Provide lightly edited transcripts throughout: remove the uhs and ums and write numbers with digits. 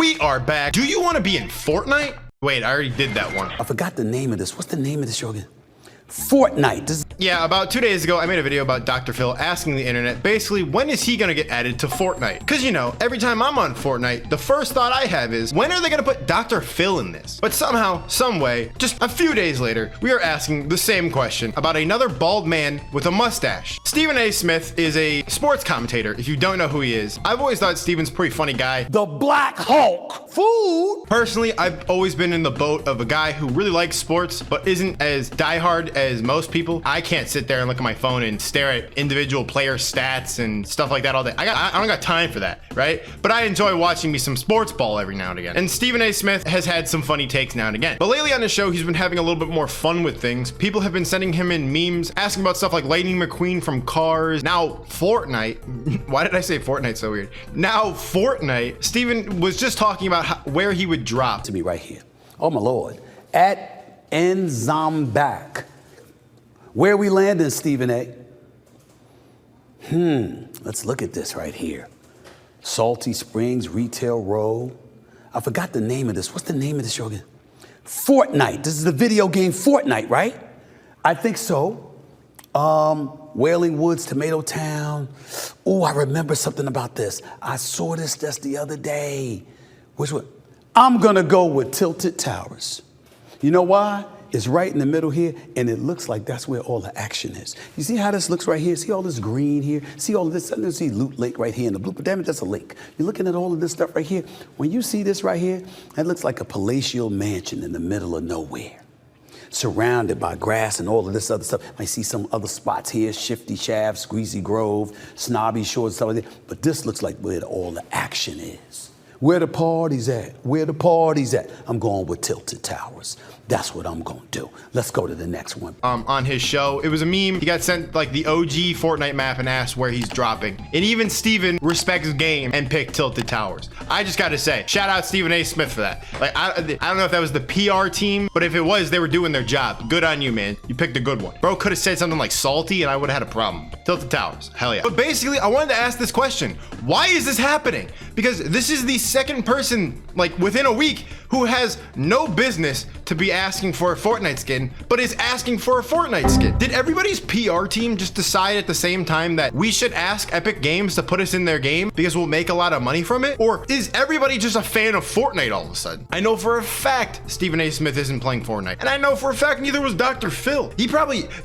We are back. Do you want to be in Fortnite? Wait, I already did that one. I forgot the name of this. What's the name of this show again? Fortnite. Yeah, about 2 days ago, I made a video about Dr. Phil asking the internet, basically, when is he gonna get added to Fortnite? Because, you know, every time I'm on Fortnite, the first thought I have is, when are they gonna put Dr. Phil in this? But somehow, some way, just a few days later, we are asking the same question about another bald man with a mustache. Stephen A. Smith is a sports commentator, if you don't know who he is. I've always thought Stephen's a pretty funny guy. The Black Hulk. Food. Personally, I've always been in the boat of a guy who really likes sports, but isn't as diehard as most people. I can't sit there and look at my phone and stare at individual player stats and stuff like that all day. I don't got time for that, right? But I enjoy watching me some sports ball every now and again. And Stephen A. Smith has had some funny takes now and again. But lately on the show, he's been having a little bit more fun with things. People have been sending him in memes, asking about stuff like Lightning McQueen from Cars. Now Fortnite. Why did I say Fortnite so weird? Now Fortnite. Stephen was just talking about where he would drop. To me right here. Oh my Lord. At Nzambak. Where we landing, Stephen A? Let's look at this right here. Salty Springs Retail Row. I forgot the name of this. What's the name of this show again? Fortnite. This is the video game Fortnite, right? I think so. Wailing Woods, Tomato Town. Oh, I remember something about this. I saw this just the other day. Which one? I'm gonna go with Tilted Towers. You know why? It's right in the middle here, and it looks like that's where all the action is. You see how this looks right here? See all this green here? See all of this? I see Loot Lake right here in the blue, but damn it, that's a lake. You're looking at all of this stuff right here. When you see this right here, that looks like a palatial mansion in the middle of nowhere, surrounded by grass and all of this other stuff. I see some other spots here, Shifty Shafts, Greasy Grove, Snobby Shores, stuff like that. But this looks like where all the action is. Where the party's at? Where the party's at? I'm going with Tilted Towers. That's what I'm gonna do. Let's go to the next one. On his show, it was a meme. He got sent like the OG Fortnite map and asked where he's dropping. And even Steven respects his game and picked Tilted Towers. I just gotta say, shout out Stephen A. Smith for that. Like, I don't know if that was the PR team, but if it was, they were doing their job. Good on you, man. You picked a good one. Bro could have said something like salty and I would have had a problem. Tilted Towers, hell yeah. But basically, I wanted to ask this question. Why is this happening? Because this is the second person, like within a week, who has no business to be asking for a Fortnite skin, but is asking for a Fortnite skin. Did everybody's PR team just decide at the same time that we should ask Epic Games to put us in their game because we'll make a lot of money from it? Or is everybody just a fan of Fortnite all of a sudden? I know for a fact Stephen A. Smith isn't playing Fortnite. And I know for a fact neither was Dr. Phil.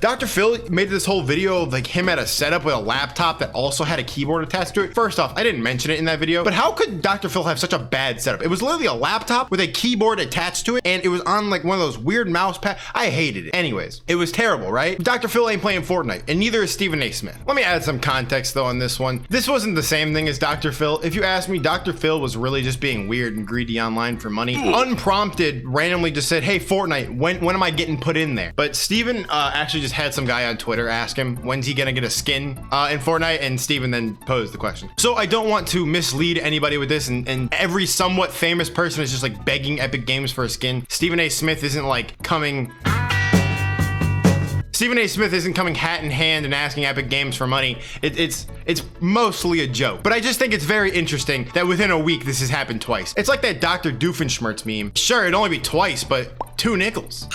Dr. Phil made this whole video of like him at a setup with a laptop that also had a keyboard attached to it. First off, I didn't mention it in that video, but how could Dr. Phil have such a bad setup? It was literally a laptop with a keyboard attached to it, and it was on like one of those weird mouse pads. I hated it. Anyways, it was terrible, right? Dr. Phil ain't playing Fortnite, and neither is Stephen A. Smith. Let me add some context though on this one. This wasn't the same thing as Dr. Phil. If you ask me, Dr. Phil was really just being weird and greedy online for money. Unprompted, randomly just said, hey, Fortnite, when am I getting put in there? But Stephen actually just had some guy on Twitter ask him, when's he gonna get a skin in Fortnite? And Stephen then posed the question. So I don't want to mislead anybody with this, and every somewhat famous person is just like begging Epic Games for a skin. Stephen A. Smith isn't like coming hat in hand and asking Epic Games for money. It's mostly a joke. But I just think it's very interesting that within a week this has happened twice. It's like that Dr. Doofenshmirtz meme. Sure, it'd only be twice, but 2 nickels.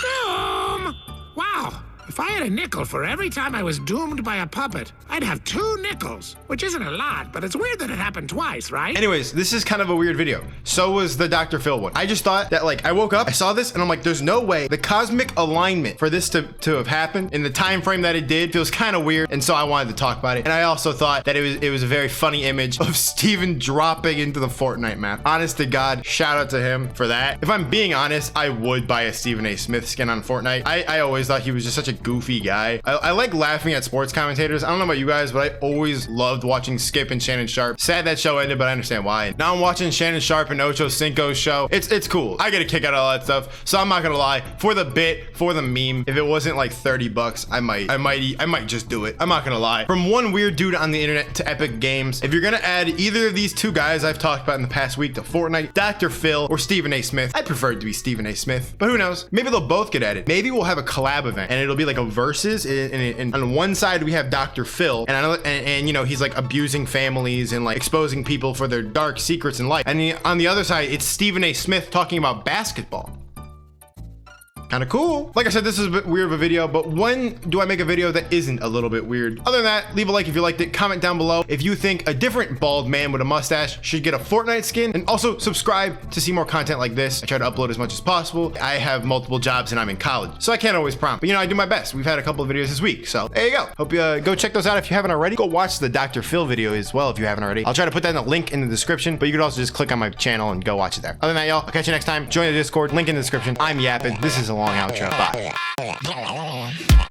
Wow. If I had a nickel for every time I was doomed by a puppet, I'd have 2 nickels, which isn't a lot, but it's weird that it happened twice, right? Anyways, this is kind of a weird video. So was the Dr. Phil one. I just thought that, like, I woke up, I saw this, and I'm like, there's no way the cosmic alignment for this to have happened in the time frame that it did feels kind of weird, and so I wanted to talk about it. And I also thought that it was a very funny image of Steven dropping into the Fortnite map. Honest to God, shout out to him for that. If I'm being honest, I would buy a Stephen A. Smith skin on Fortnite. I always thought he was just such a goofy guy. I like laughing at sports commentators. I don't know about you guys, but I always loved watching Skip and Shannon Sharp. Sad that show ended, but I understand why. Now I'm watching Shannon Sharp and Ocho Cinco's show. It's cool. I get a kick out of all that stuff. So I'm not gonna lie, for the bit, for the meme, if it wasn't like $30, I might just do it. I'm not gonna lie. From one weird dude on the internet to Epic Games, if you're gonna add either of these 2 guys I've talked about in the past week to Fortnite, Dr. Phil or Stephen A. Smith, I prefer it to be Stephen A. Smith, but who knows? Maybe they'll both get added. Maybe we'll have a collab event and it'll be like like a versus, and on one side we have Dr. Phil, and you know, he's like abusing families and like exposing people for their dark secrets in life. And on the other side, it's Stephen A. Smith talking about basketball. Kind of cool. Like I said, this is a bit weird of a video, but when do I make a video that isn't a little bit weird? Other than that, leave a like if you liked it, comment down below if you think a different bald man with a mustache should get a Fortnite skin, and also subscribe to see more content like this. I try to upload as much as possible. I have multiple jobs and I'm in college, so I can't always prompt, but you know, I do my best. We've had a couple of videos this week, so there you go. Hope you go check those out if you haven't already. Go watch the Dr. Phil video as well if you haven't already. I'll try to put that in the link in the description, but you could also just click on my channel and go watch it there. Other than that, y'all, I'll catch you next time. Join the Discord, link in the description. I'm yapping. This is a long outro. Bye.